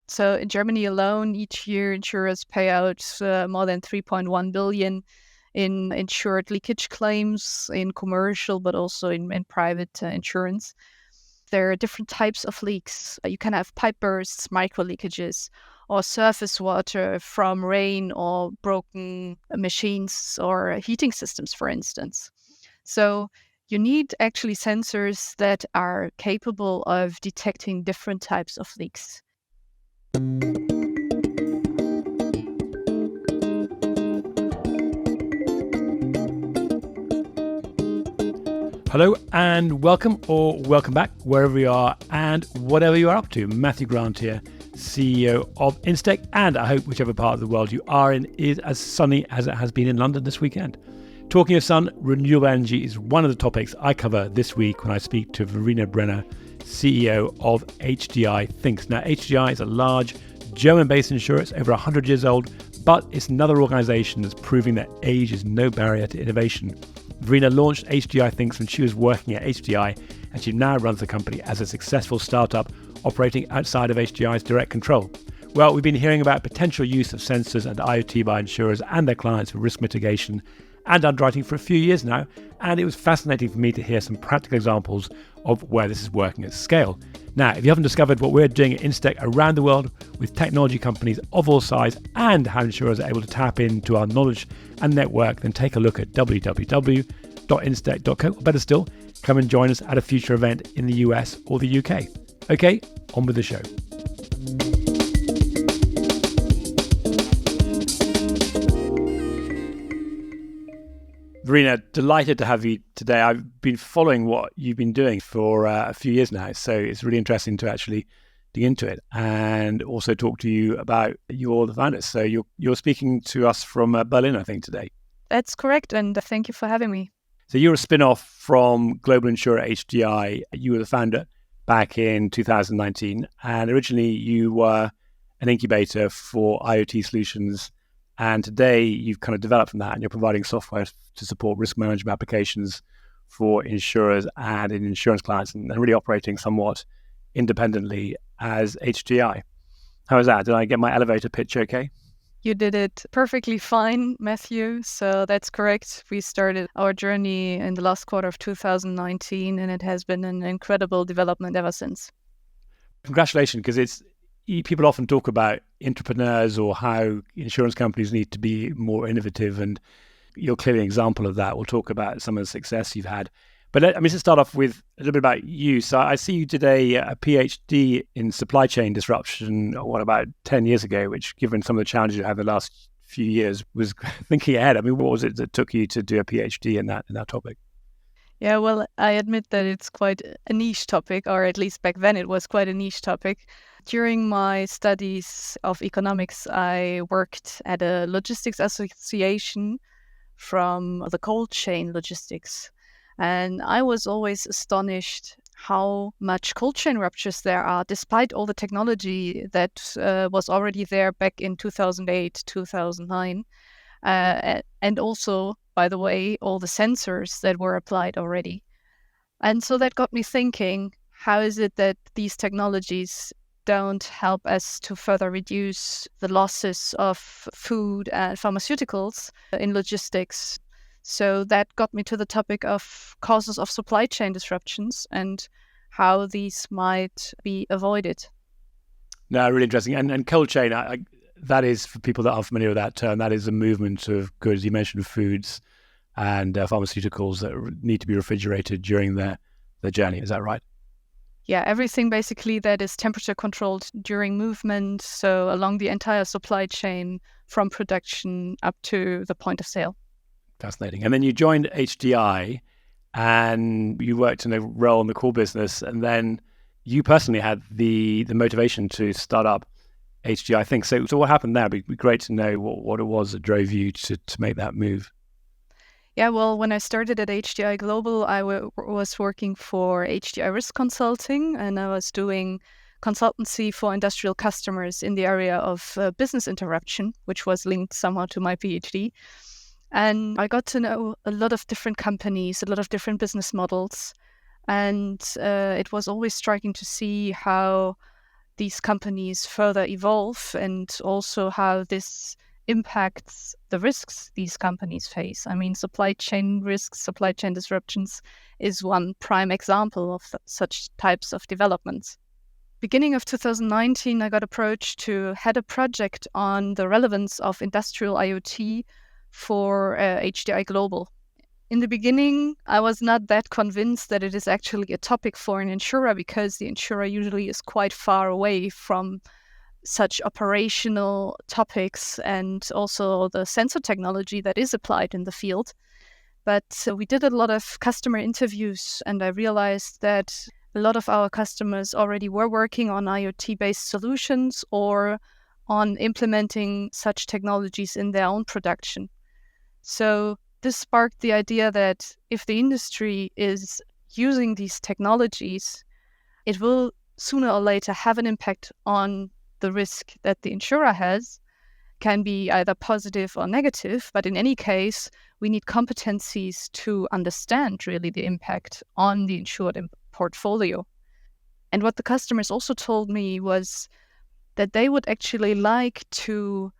So in Germany alone, each year insurers pay out more than 3.1 billion in insured leakage claims in commercial, but also in private insurance. There are different types of leaks. You can have pipe bursts, micro leakages, or surface water from rain or broken machines or heating systems, for instance. So you need actually sensors that are capable of detecting different types of leaks. Hello and welcome or welcome back wherever you are and whatever you are up to. Matthew Grant here, CEO of Instech, and I hope whichever part of the world you are in is as sunny as it has been in London this weekend. Talking of sun, renewable energy is one of the topics I cover this week when I speak to Verena Brenner, CEO of HDI Thinks. Now, HDI is a large German-based insurer. It's over 100 years old, but it's another organisation that's proving that age is no barrier to innovation. Verena launched HDI Thinks when she was working at HDI, and she now runs the company as a successful startup operating outside of HDI's direct control. Well, we've been hearing about potential use of sensors and IoT by insurers and their clients for risk mitigation and underwriting for a few years now, and it was fascinating for me to hear some practical examples of where this is working at scale. Now, if you haven't discovered what we're doing at Instech around the world with technology companies of all size and how insurers are able to tap into our knowledge and network, then take a look at www.instech.co, or better still, come and join us at a future event in the US or the UK. Okay, on with the show. Verena, delighted to have you today. I've been following what you've been doing for a few years now, so it's really interesting to actually dig into it and also talk to you about you're the founders. So you're speaking to us from Berlin, I think, today. That's correct, and thank you for having me. So you're a spin-off from global insurer HDI. You were the founder back in 2019, and originally you were an incubator for IoT solutions. And today you've kind of developed from that and you're providing software to support risk management applications for insurers and in insurance clients and really operating somewhat independently as HDI. How was that? Did I get my elevator pitch okay? You did it perfectly fine, Matthew. So that's correct. We started our journey in the last quarter of 2019, and it has been an incredible development ever since. Congratulations, because people often talk about entrepreneurs or how insurance companies need to be more innovative, and you're clearly an example of that. We'll talk about some of the success you've had. But let's start off with a little bit about you. So I see you did a PhD in supply chain disruption, about 10 years ago, which, given some of the challenges you had the last few years, was thinking ahead. I mean, what was it that took you to do a PhD in that topic? Yeah, well, I admit that it's quite a niche topic, or at least back then it was quite a niche topic. During my studies of economics, I worked at a logistics association from the cold chain logistics. And I was always astonished how much cold chain ruptures there are, despite all the technology that was already there back in 2008, 2009. And also, by the way, all the sensors that were applied already. And so that got me thinking, how is it that these technologies don't help us to further reduce the losses of food and pharmaceuticals in logistics? So that got me to the topic of causes of supply chain disruptions and how these might be avoided. No, really interesting. And cold chain, that is, for people that aren't familiar with that term, that is a movement of goods. You mentioned foods and pharmaceuticals that need to be refrigerated during their journey. Is that right? Yeah, everything basically that is temperature controlled during movement. So along the entire supply chain from production up to the point of sale. Fascinating. And then you joined HDI and you worked in a role in the core business. And then you personally had the motivation to start up HDI Thinks. So what happened there? It'd be great to know what it was that drove you to make that move. Yeah, well, when I started at HDI Global, I was working for HDI Risk Consulting, and I was doing consultancy for industrial customers in the area of business interruption, which was linked somehow to my PhD. And I got to know a lot of different companies, a lot of different business models. And it was always striking to see how these companies further evolve and also how this impacts the risks these companies face. I mean, supply chain risks, supply chain disruptions is one prime example of such types of developments. Beginning of 2019, I got approached to head a project on the relevance of industrial IoT for HDI Global. In the beginning, I was not that convinced that it is actually a topic for an insurer, because the insurer usually is quite far away from such operational topics and also the sensor technology that is applied in the field. But we did a lot of customer interviews, and I realized that a lot of our customers already were working on IoT-based solutions or on implementing such technologies in their own production. So this sparked the idea that if the industry is using these technologies, it will sooner or later have an impact on the risk that the insurer has. Can be either positive or negative, but in any case, we need competencies to understand really the impact on the insured portfolio. And what the customers also told me was that they would actually like to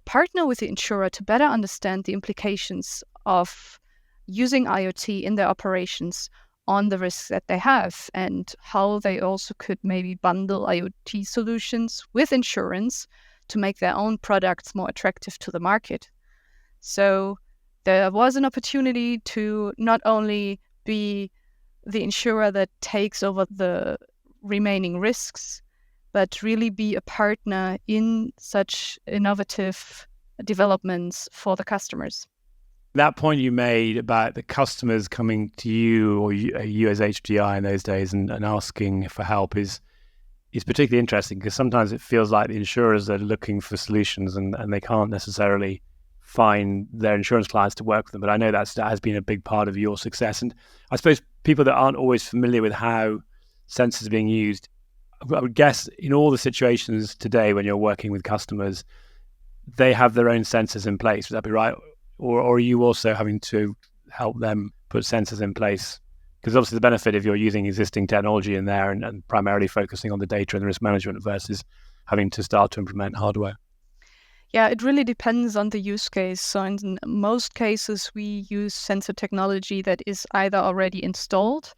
partner with the insurer to better understand the implications of using IoT in their operations on the risks that they have, and how they also could maybe bundle IoT solutions with insurance to make their own products more attractive to the market. So there was an opportunity to not only be the insurer that takes over the remaining risks, but really be a partner in such innovative developments for the customers. That point you made about the customers coming to you, or you as HDI in those days, and asking for help is particularly interesting, because sometimes it feels like the insurers are looking for solutions and they can't necessarily find their insurance clients to work with them. But I know that has been a big part of your success. And I suppose people that aren't always familiar with how sensors are being used, I would guess in all the situations today when you're working with customers, they have their own sensors in place. Would that be right? Or are you also having to help them put sensors in place? Because obviously the benefit if you're using existing technology in there and primarily focusing on the data and the risk management versus having to start to implement hardware. Yeah, it really depends on the use case. So in most cases, we use sensor technology that is either already installed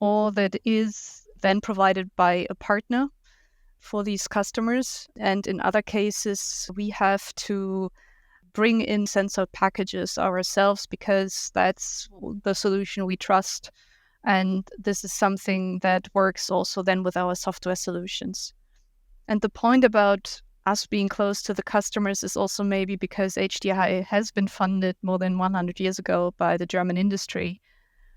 or that is then provided by a partner for these customers. And in other cases, we have to bring in sensor packages ourselves, because that's the solution we trust. And this is something that works also then with our software solutions. And the point about us being close to the customers is also maybe because HDI has been funded more than 100 years ago by the German industry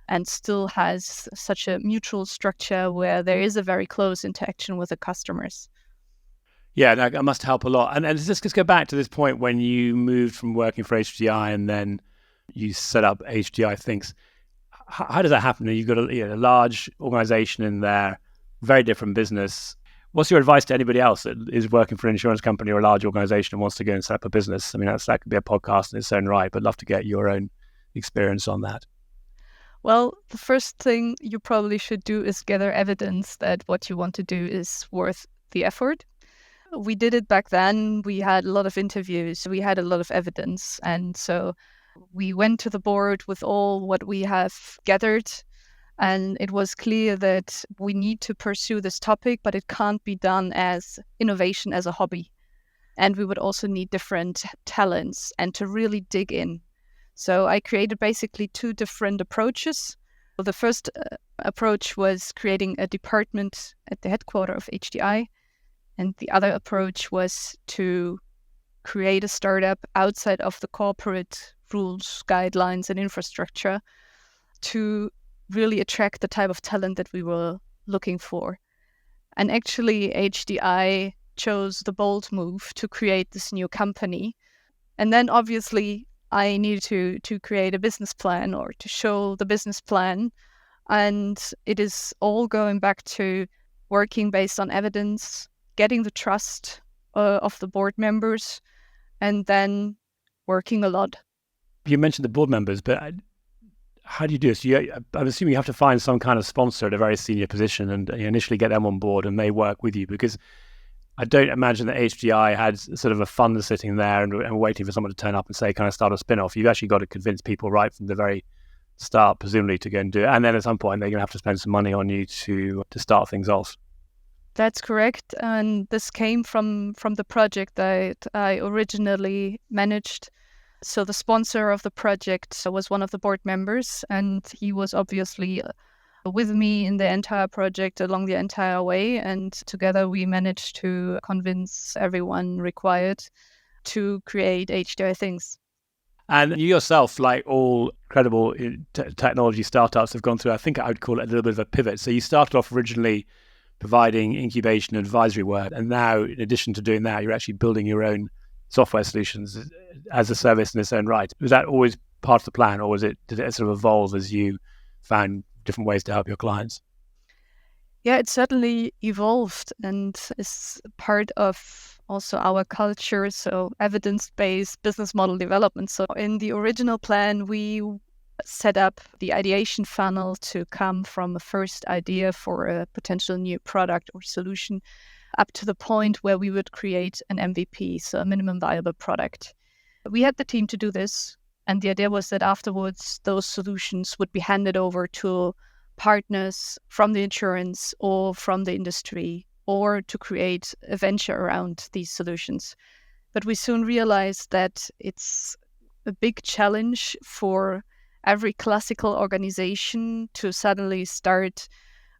and still has such a mutual structure where there is a very close interaction with the customers. Yeah, that must help a lot. And let's just go back to this point when you moved from working for HDI and then you set up HDI Thinks. How does that happen? You've got a large organization in there, very different business. What's your advice to anybody else that is working for an insurance company or a large organization and wants to go and set up a business? I mean, that could be a podcast in its own right, but I'd love to get your own experience on that. Well, the first thing you probably should do is gather evidence that what you want to do is worth the effort. We did it back then. We had a lot of interviews. We had a lot of evidence. And so we went to the board with all what we have gathered. And it was clear that we need to pursue this topic, but it can't be done as innovation as a hobby. And we would also need different talents and to really dig in. So I created basically two different approaches. The first approach was creating a department at the headquarters of HDI. And the other approach was to create a startup outside of the corporate rules, guidelines, and infrastructure to really attract the type of talent that we were looking for. And actually, HDI chose the bold move to create this new company. And then obviously, I needed to create a business plan or to show the business plan. And it is all going back to working based on evidence, getting the trust of the board members, and then working a lot. You mentioned the board members, but how do you do this? I'm assuming you have to find some kind of sponsor at a very senior position and you initially get them on board and they work with you, because I don't imagine that HDI had sort of a fund sitting there and waiting for someone to turn up and say, can I start a spin-off? You've actually got to convince people right from the very start, presumably, to go and do it. And then at some point, they're going to have to spend some money on you to start things off. That's correct. And this came from the project that I originally managed. So the sponsor of the project was one of the board members, and he was obviously with me in the entire project along the entire way. And together we managed to convince everyone required to create HDI things. And you yourself, like all credible technology startups, have gone through, I think I would call it a little bit of a pivot. So you started off originally providing incubation advisory work, and now, in addition to doing that, you're actually building your own software solutions as a service in its own right. Was that always part of the plan, or did it sort of evolve as you found different ways to help your clients? Yeah, it certainly evolved and is part of also our culture. So evidence-based business model development. So in the original plan, we set up the ideation funnel to come from a first idea for a potential new product or solution up to the point where we would create an MVP, so a minimum viable product. We had the team to do this, and the idea was that afterwards those solutions would be handed over to partners from the insurance or from the industry, or to create a venture around these solutions. But we soon realized that it's a big challenge for every classical organization to suddenly start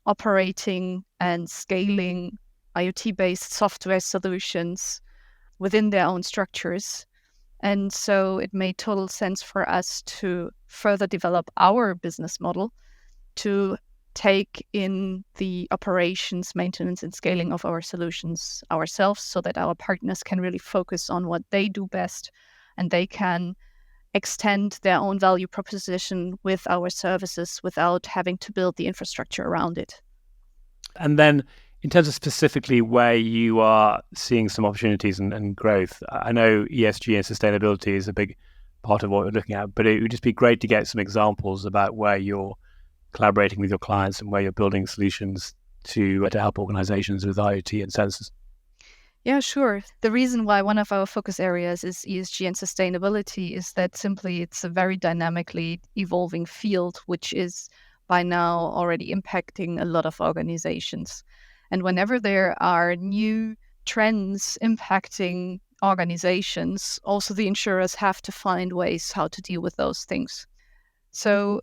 operating and scaling IoT-based software solutions within their own structures. And so it made total sense for us to further develop our business model to take in the operations, maintenance, and scaling of our solutions ourselves, so that our partners can really focus on what they do best, and they can extend their own value proposition with our services without having to build the infrastructure around it. And then in terms of specifically where you are seeing some opportunities and growth, I know ESG and sustainability is a big part of what we're looking at, but it would just be great to get some examples about where you're collaborating with your clients and where you're building solutions to help organizations with IoT and sensors. Yeah, sure. The reason why one of our focus areas is ESG and sustainability is that simply it's a very dynamically evolving field, which is by now already impacting a lot of organizations. And whenever there are new trends impacting organizations, also the insurers have to find ways how to deal with those things. So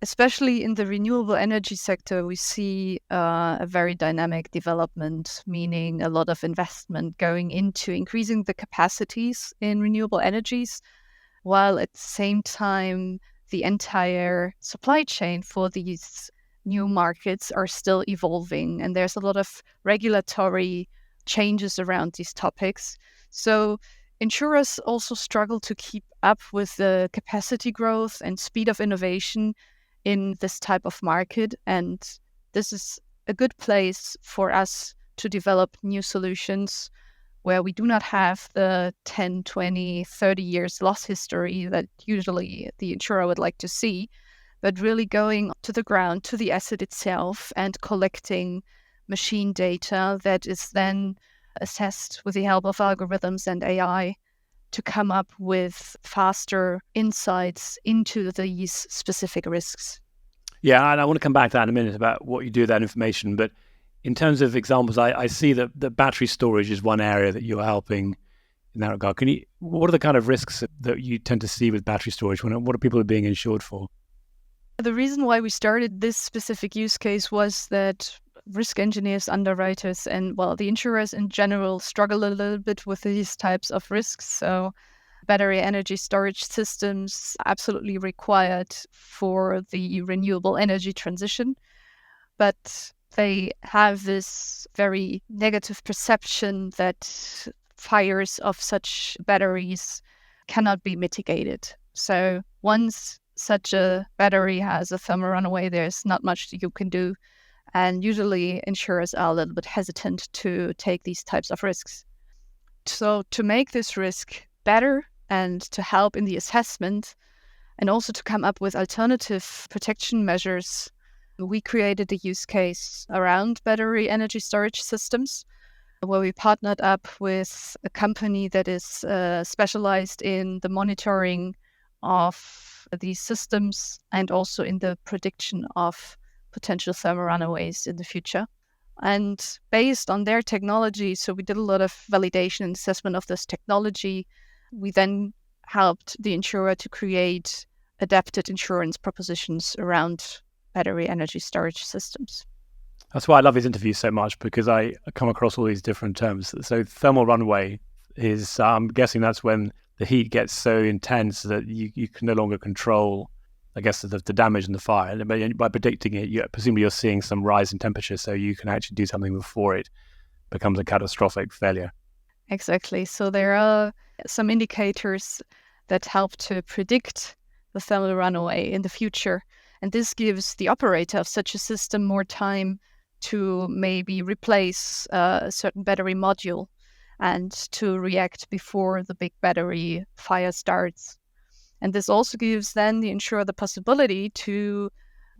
especially in the renewable energy sector, we see a very dynamic development, meaning a lot of investment going into increasing the capacities in renewable energies, while at the same time, the entire supply chain for these new markets are still evolving. And there's a lot of regulatory changes around these topics. So insurers also struggle to keep up with the capacity growth and speed of innovation in this type of market. And this is a good place for us to develop new solutions where we do not have the 10, 20, 30 years loss history that usually the insurer would like to see, but really going to the ground, to the asset itself, and collecting machine data that is then assessed with the help of algorithms and AI to come up with faster insights into these specific risks. Yeah, and I want to come back to that in a minute about what you do with that information. But in terms of examples, I see that the battery storage is one area that you're helping in that regard. What are the kind of risks that you tend to see with battery storage? What are people being insured for? The reason why we started this specific use case was that risk engineers, underwriters, and the insurers in general struggle a little bit with these types of risks. So battery energy storage systems absolutely required for the renewable energy transition, but they have this very negative perception that fires of such batteries cannot be mitigated. So once such a battery has a thermal runaway, there's not much that you can do. And usually insurers are a little bit hesitant to take these types of risks. So to make this risk better and to help in the assessment, and also to come up with alternative protection measures. We created a use case around battery energy storage systems, where we partnered up with a company that is specialized in the monitoring of these systems and also in the prediction of potential thermal runaways in the future. And based on their technology, so we did a lot of validation and assessment of this technology. We then helped the insurer to create adapted insurance propositions around battery energy storage systems. That's why I love these interviews so much, because I come across all these different terms. So thermal runaway is, I'm guessing that's when the heat gets so intense that you can no longer control, I guess, the damage and the fire. And by predicting it, presumably you're seeing some rise in temperature, so you can actually do something before it becomes a catastrophic failure. Exactly. So there are some indicators that help to predict the thermal runaway in the future. And this gives the operator of such a system more time to maybe replace a certain battery module and to react before the big battery fire starts. And this also gives then the insurer the possibility to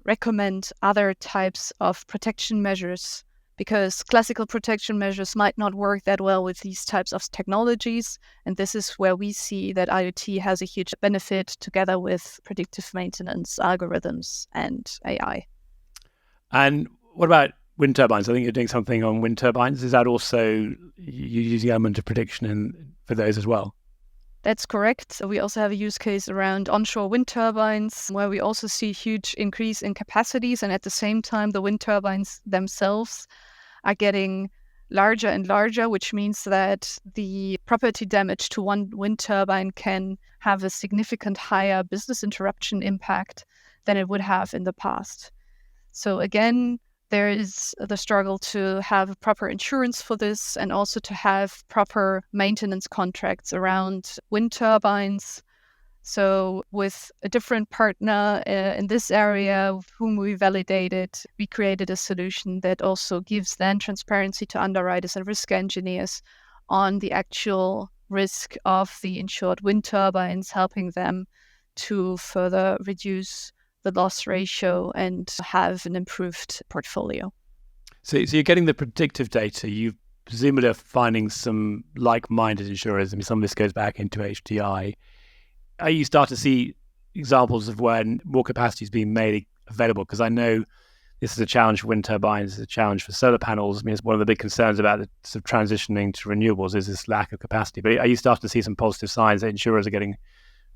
recommend other types of protection measures, because classical protection measures might not work that well with these types of technologies. And this is where we see that IoT has a huge benefit together with predictive maintenance, algorithms, and AI. And what about wind turbines? I think you're doing something on wind turbines. Is that also you using element of prediction for those as well? That's correct. So we also have a use case around onshore wind turbines, where we also see huge increase in capacities. And at the same time, the wind turbines themselves are getting larger and larger, which means that the property damage to one wind turbine can have a significant higher business interruption impact than it would have in the past. So again, there is the struggle to have proper insurance for this and also to have proper maintenance contracts around wind turbines. So with a different partner in this area whom we validated, we created a solution that also gives then transparency to underwriters and risk engineers on the actual risk of the insured wind turbines, helping them to further reduce the loss ratio and have an improved portfolio. So you're getting the predictive data. You presumably are finding some like-minded insurers. I mean, some of this goes back into HDI. Are you start to see examples of when more capacity is being made available? Because I know this is a challenge for wind turbines, it's a challenge for solar panels. I mean, it's one of the big concerns about the sort of transitioning to renewables is this lack of capacity. But are you starting to see some positive signs that insurers are getting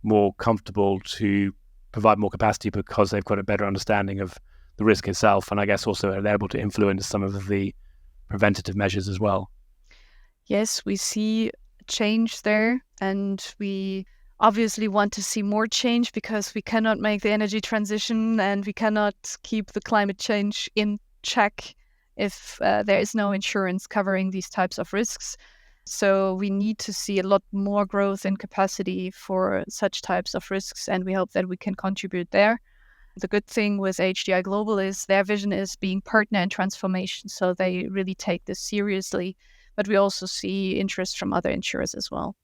more comfortable to provide more capacity because they've got a better understanding of the risk itself, and I guess also they're able to influence some of the preventative measures as well? Yes, we see change there, and we obviously want to see more change because we cannot make the energy transition and we cannot keep the climate change in check if there is no insurance covering these types of risks. So we need to see a lot more growth in capacity for such types of risks, and we hope that we can contribute there. The good thing with HDI Global is their vision is being partner in transformation, so they really take this seriously. But we also see interest from other insurers as well.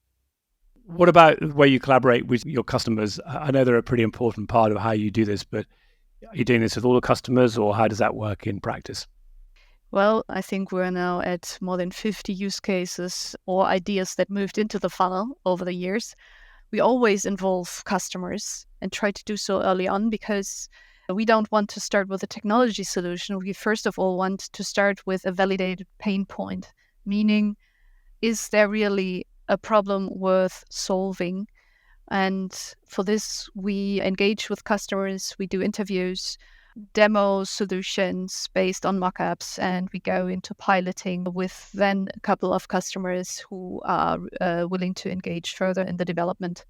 What about where you collaborate with your customers? I know they're a pretty important part of how you do this, but are you doing this with all the customers, or how does that work in practice? Well, I think we're now at more than 50 use cases or ideas that moved into the funnel over the years. We always involve customers and try to do so early on because we don't want to start with a technology solution. We first of all want to start with a validated pain point, meaning, is there really a problem worth solving? And for this, we engage with customers, we do interviews, demo solutions based on mockups, and we go into piloting with then a couple of customers who are willing to engage further in the development.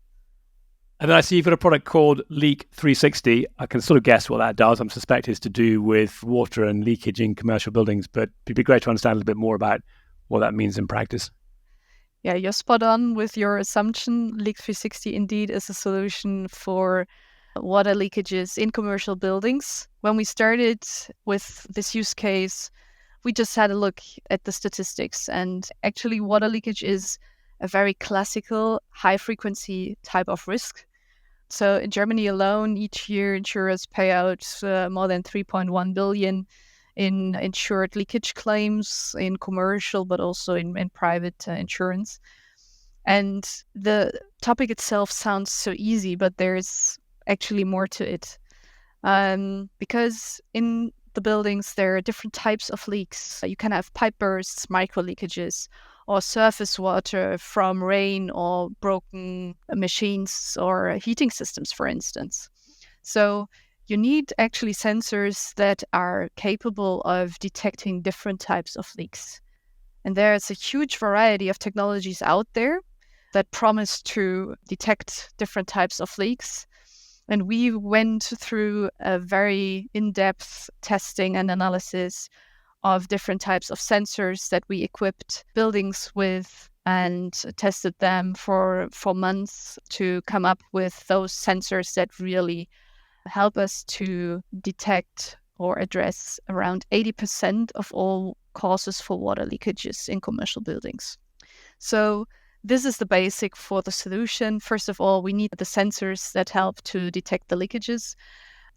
And then I see you've got a product called Leak 360. I can sort of guess what that does. I suspect it's to do with water and leakage in commercial buildings, but it'd be great to understand a little bit more about what that means in practice. Yeah, you're spot on with your assumption. Leak 360 indeed is a solution for water leakages in commercial buildings. When we started with this use case, we just had a look at the statistics, and actually water leakage is a very classical high frequency type of risk So in Germany alone, each year insurers pay out more than 3.1 billion in insured leakage claims in commercial, but also in private insurance. And the topic itself sounds so easy, but there's actually more to it. Because in the buildings, there are different types of leaks. You can have pipe bursts, micro leakages, or surface water from rain or broken machines or heating systems, for instance. So you need actually sensors that are capable of detecting different types of leaks. And there's a huge variety of technologies out there that promise to detect different types of leaks. And we went through a very in-depth testing and analysis of different types of sensors that we equipped buildings with and tested them for months to come up with those sensors that really help us to detect or address around 80% of all causes for water leakages in commercial buildings. So this is the basic for the solution. First of all, we need the sensors that help to detect the leakages.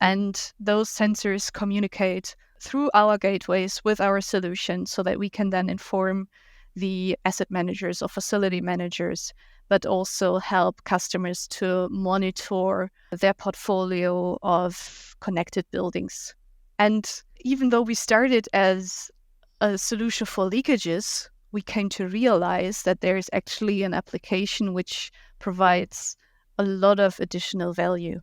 And those sensors communicate through our gateways with our solution so that we can then inform the asset managers or facility managers, but also help customers to monitor their portfolio of connected buildings. And even though we started as a solution for leakages, we came to realize that there is actually an application which provides a lot of additional value,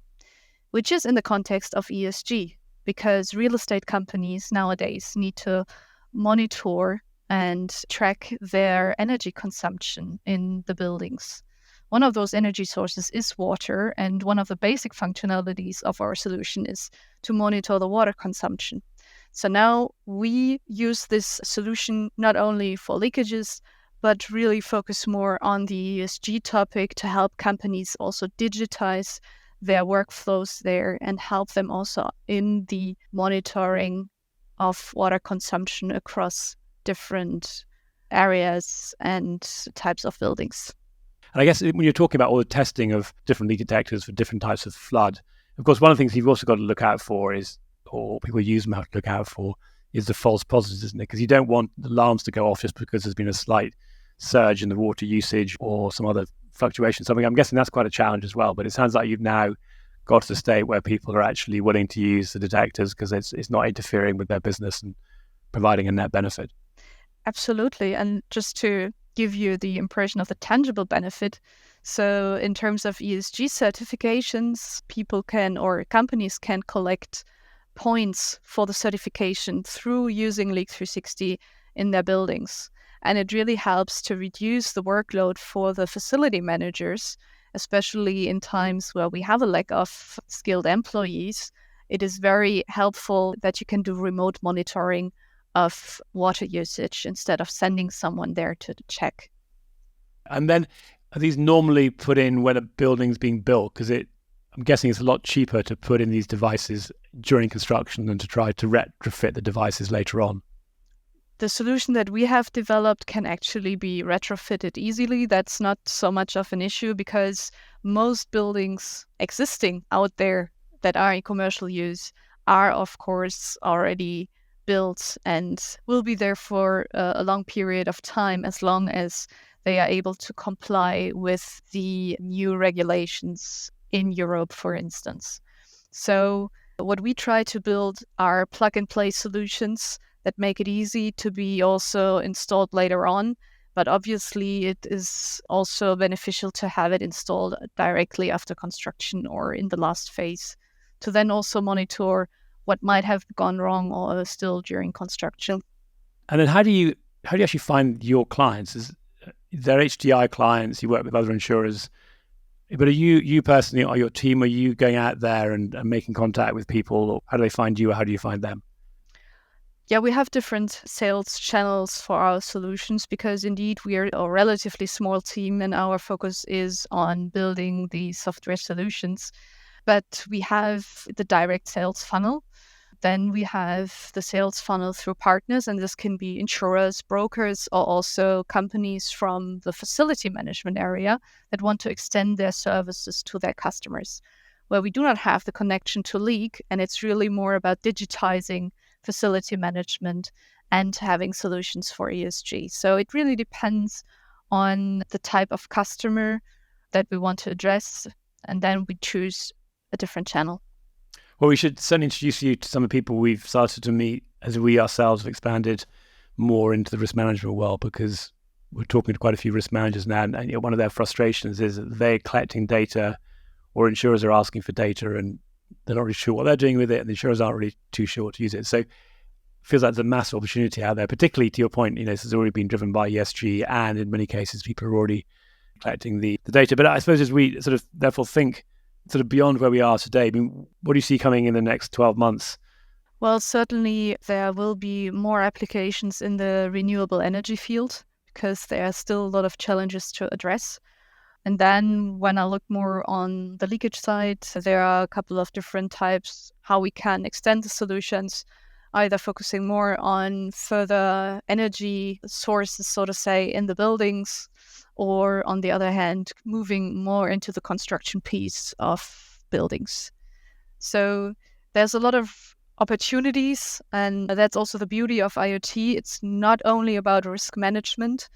which is in the context of ESG, because real estate companies nowadays need to monitor and track their energy consumption in the buildings. One of those energy sources is water, and one of the basic functionalities of our solution is to monitor the water consumption. So now we use this solution not only for leakages, but really focus more on the ESG topic to help companies also digitize their workflows there and help them also in the monitoring of water consumption across different areas and types of buildings. And I guess when you're talking about all the testing of different leak detectors for different types of flood, of course, one of the things you've also got to look out for is, or people use them to look out for, is the false positives, isn't it? Because you don't want the alarms to go off just because there's been a slight surge in the water usage or some other fluctuation. So I'm guessing that's quite a challenge as well. But it sounds like you've now got to the state where people are actually willing to use the detectors because it's not interfering with their business and providing a net benefit. Absolutely. And just to give you the impression of the tangible benefit, so in terms of ESG certifications, people can or companies can collect points for the certification through using Leak 360 in their buildings. And it really helps to reduce the workload for the facility managers, especially in times where we have a lack of skilled employees. It is very helpful that you can do remote monitoring of water usage instead of sending someone there to check. And then are these normally put in when a building's being built? Because I'm guessing it's a lot cheaper to put in these devices during construction than to try to retrofit the devices later on. The solution that we have developed can actually be retrofitted easily. That's not so much of an issue because most buildings existing out there that are in commercial use are, of course, already built and will be there for a long period of time as long as they are able to comply with the new regulations in Europe, for instance. So what we try to build are plug-and-play solutions that make it easy to be also installed later on. But obviously, it is also beneficial to have it installed directly after construction or in the last phase to then also monitor what might have gone wrong or still during construction. And then how do you actually find your clients? They're HDI clients, you work with other insurers, but are you personally or your team, are you going out there and making contact with people, or how do they find you or how do you find them? Yeah, we have different sales channels for our solutions because indeed we are a relatively small team and our focus is on building the software solutions. But we have the direct sales funnel Then we have the sales funnel through partners, and this can be insurers, brokers, or also companies from the facility management area that want to extend their services to their customers, where we do not have the connection to leak, and it's really more about digitizing facility management and having solutions for ESG. So it really depends on the type of customer that we want to address, and then we choose a different channel. Well, we should certainly introduce you to some of the people we've started to meet as we ourselves have expanded more into the risk management world, because we're talking to quite a few risk managers now, and one of their frustrations is that they're collecting data, or insurers are asking for data, and they're not really sure what they're doing with it, and the insurers aren't really too sure what to use it. So it feels like there's a massive opportunity out there, particularly to your point, this has already been driven by ESG, and in many cases, people are already collecting the data. But I suppose as we sort of therefore think sort of beyond where we are today, I mean, what do you see coming in the next 12 months? Well, certainly there will be more applications in the renewable energy field because there are still a lot of challenges to address. And then when I look more on the leakage side, there are a couple of different types how we can extend the solutions, either focusing more on further energy sources, so to say, in the buildings, or on the other hand, moving more into the construction piece of buildings. So there's a lot of opportunities, and that's also the beauty of IoT. It's not only about risk management,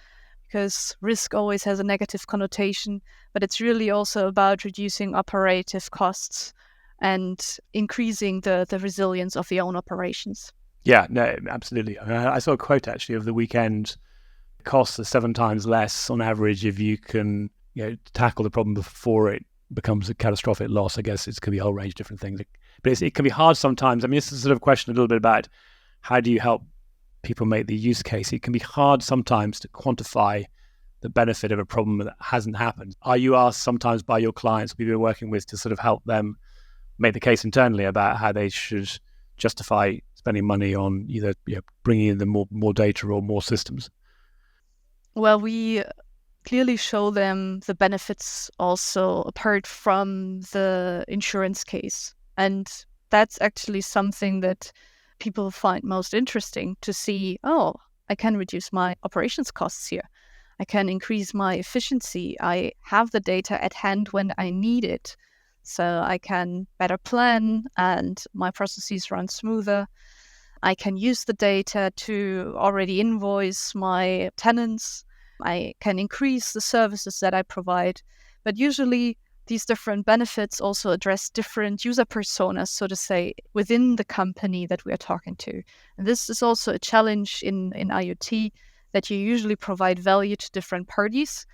because risk always has a negative connotation, but it's really also about reducing operative costs and increasing the resilience of the own operations. Yeah, no, absolutely. I saw a quote actually of the weekend. Costs are 7 times less on average if you can tackle the problem before it becomes a catastrophic loss. I guess it could be a whole range of different things, but it can be hard sometimes. I mean, this is sort of a question a little bit about how do you help people make the use case. It can be hard sometimes to quantify the benefit of a problem that hasn't happened. Are you asked sometimes by your clients, people you're working with, to sort of help them make the case internally about how they should justify spending money on either bringing in the more data or more systems? Well, we clearly show them the benefits also apart from the insurance case. And that's actually something that people find most interesting to see, oh, I can reduce my operations costs here. I can increase my efficiency. I have the data at hand when I need it. So I can better plan and my processes run smoother. I can use the data to already invoice my tenants. I can increase the services that I provide. But usually these different benefits also address different user personas, so to say, within the company that we are talking to. And this is also a challenge in IoT, that you usually provide value to different parties,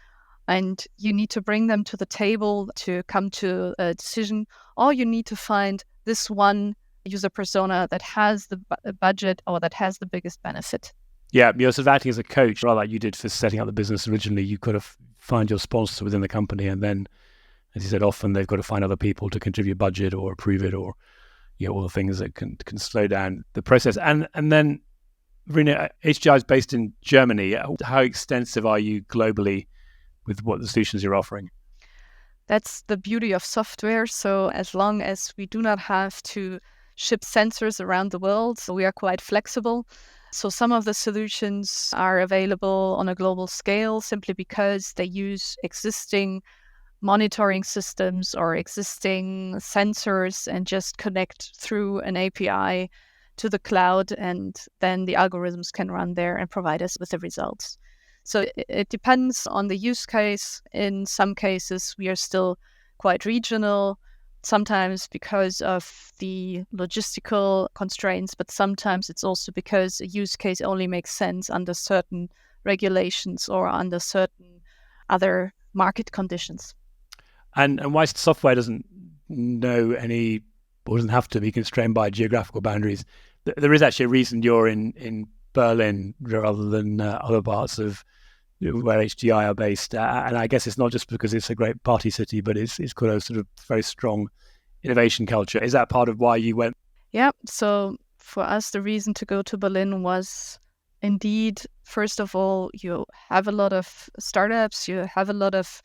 and you need to bring them to the table to come to a decision, or you need to find this one user persona that has the budget or that has the biggest benefit. Yeah, you're sort of acting as a coach, rather like you did for setting up the business originally. You could have find your sponsor within the company, and then, as you said, often they've got to find other people to contribute budget or approve it, or all the things that can slow down the process. And then, Verena, HDI is based in Germany. How extensive are you globally with what the solutions you're offering? That's the beauty of software. So as long as we do not have to ship sensors around the world, so we are quite flexible. So some of the solutions are available on a global scale simply because they use existing monitoring systems or existing sensors and just connect through an API to the cloud, and then the algorithms can run there and provide us with the results. So it depends on the use case. In some cases, we are still quite regional, sometimes because of the logistical constraints, but sometimes it's also because a use case only makes sense under certain regulations or under certain other market conditions. And why software doesn't know any, or doesn't have to be constrained by geographical boundaries? There is actually a reason you're in Berlin rather than other parts of where HDI are based. And I guess it's not just because it's a great party city, but it's got a sort of very strong innovation culture. Is that part of why you went? Yeah. So for us, the reason to go to Berlin was indeed, first of all, you have a lot of startups, you have a lot of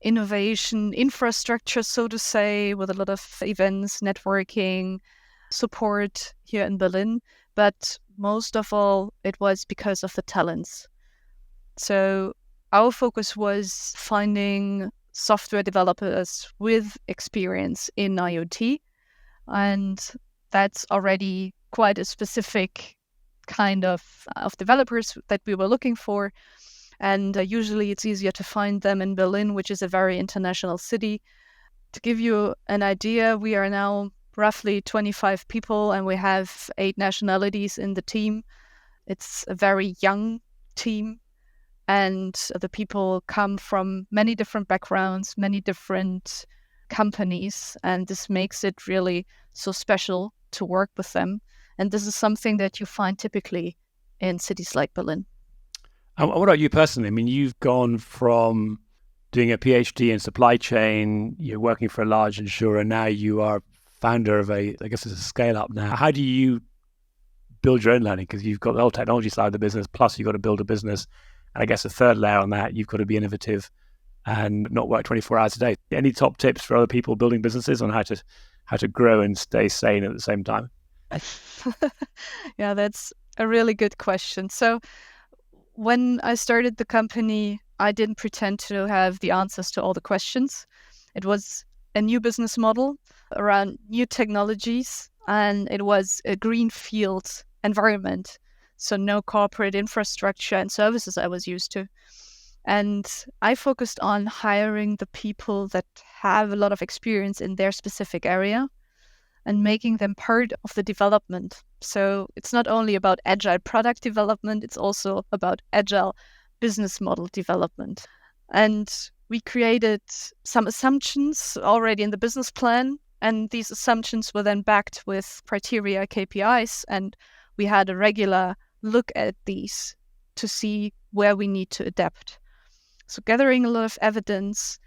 innovation infrastructure, so to say, with a lot of events, networking. support here in Berlin, but most of all, it was because of the talents. So our focus was finding software developers with experience in IoT, and that's already quite a specific kind of developers that we were looking for. And usually it's easier to find them in Berlin, which is a very international city. To give you an idea, we are now roughly 25 people and we have 8 nationalities in the team. It's a very young team, and the people come from many different backgrounds, many different companies, and this makes it really so special to work with them. And this is something that you find typically in cities like Berlin. And what about you personally? I mean, you've gone from doing a PhD in supply chain, you're working for a large insurer, now you are founder of I guess it's a scale up now. How do you build your own learning? Because you've got the whole technology side of the business, plus you've got to build a business. And I guess the third layer on that, you've got to be innovative and not work 24 hours a day. Any top tips for other people building businesses on how to grow and stay sane at the same time? Yeah, that's a really good question. So when I started the company, I didn't pretend to have the answers to all the questions. It was a new business model around new technologies, and it was a greenfield environment. So no corporate infrastructure and services I was used to. And I focused on hiring the people that have a lot of experience in their specific area and making them part of the development. So it's not only about agile product development, it's also about agile business model development. And we created some assumptions already in the business plan, and these assumptions were then backed with criteria, KPIs, and we had a regular look at these to see where we need to adapt. So gathering a lot of evidence,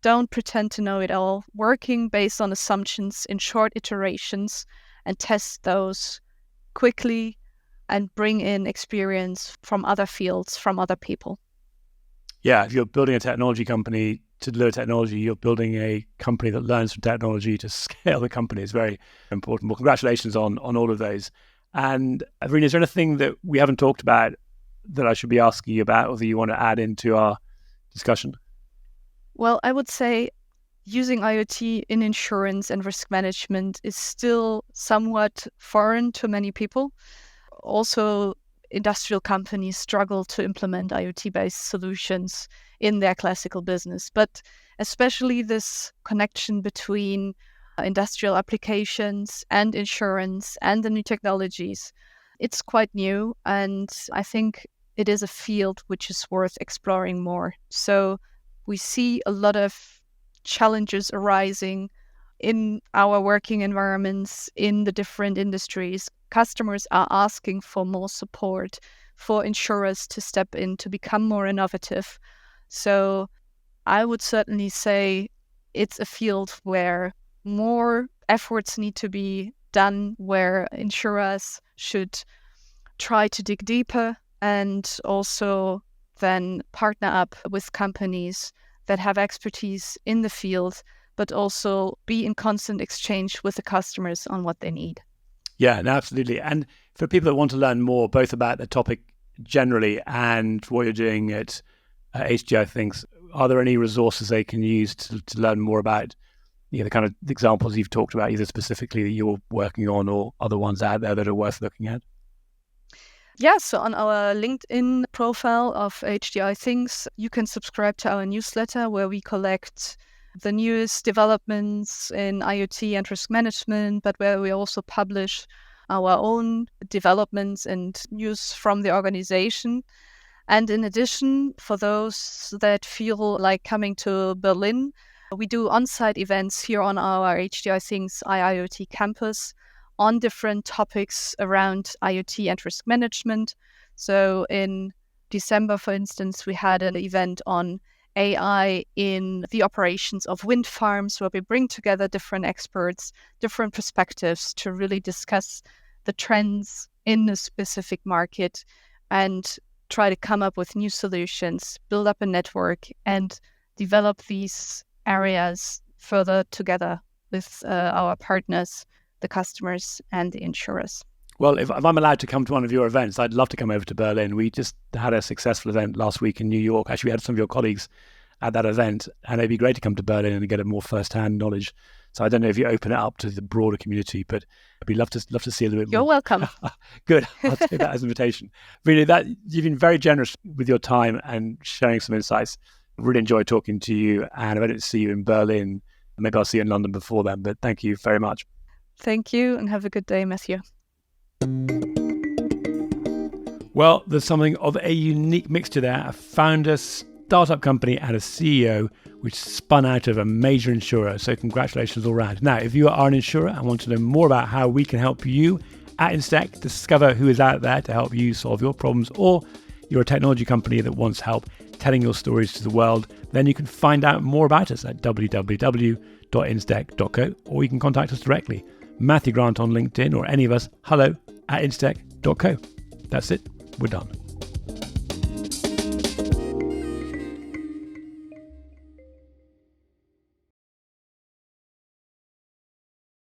don't pretend to know it all, working based on assumptions in short iterations and test those quickly and bring in experience from other fields, from other people. Yeah, if you're building a technology company to deliver technology, you're building a company that learns from technology to scale the company. It's very important. Well, congratulations on all of those. And Verena, is there anything that we haven't talked about that I should be asking you about or that you want to add into our discussion? Well, I would say using IoT in insurance and risk management is still somewhat foreign to many people. Also, industrial companies struggle to implement IoT-based solutions in their classical business. But especially this connection between industrial applications and insurance and the new technologies, it's quite new. And I think it is a field which is worth exploring more. So we see a lot of challenges arising in our working environments in the different industries. Customers are asking for more support, for insurers to step in to become more innovative. So I would certainly say it's a field where more efforts need to be done, where insurers should try to dig deeper and also then partner up with companies that have expertise in the field, but also be in constant exchange with the customers on what they need. Yeah, no, absolutely. And for people that want to learn more, both about the topic generally and what you're doing at HDI Thinks, are there any resources they can use to learn more about the kind of examples you've talked about, either specifically that you're working on or other ones out there that are worth looking at? Yeah, so on our LinkedIn profile of HDI Thinks, you can subscribe to our newsletter where we collect the newest developments in IoT and risk management, but where we also publish our own developments and news from the organization. And in addition, for those that feel like coming to Berlin, we do on-site events here on our HDI Thinks IIoT campus on different topics around IoT and risk management. So in December, for instance, we had an event on AI in the operations of wind farms, where we bring together different experts, different perspectives to really discuss the trends in a specific market and try to come up with new solutions, build up a network, and develop these areas further together with our partners the customers and the insurers. Well, if I'm allowed to come to one of your events, I'd love to come over to Berlin. We just had a successful event last week in New York. Actually, we had some of your colleagues at that event, and it'd be great to come to Berlin and get a more first-hand knowledge. So I don't know if you open it up to the broader community, but I'd love to see a little bit more. You're welcome. Good. I'll take that as an invitation. Verena, you've been very generous with your time and sharing some insights. Really enjoyed talking to you. And if I don't see you in Berlin, maybe I'll see you in London before then. But thank you very much. Thank you, and have a good day, Matthew. Well, there's something of a unique mixture there. A founder, startup company, and a CEO which spun out of a major insurer. So congratulations all round. Now, if you are an insurer and want to know more about how we can help you at Instech discover who is out there to help you solve your problems, or you're a technology company that wants help telling your stories to the world, then you can find out more about us at www.instech.co, or you can contact us directly. Matthew Grant on LinkedIn, or any of us, hello@instech.co. That's it. We're done.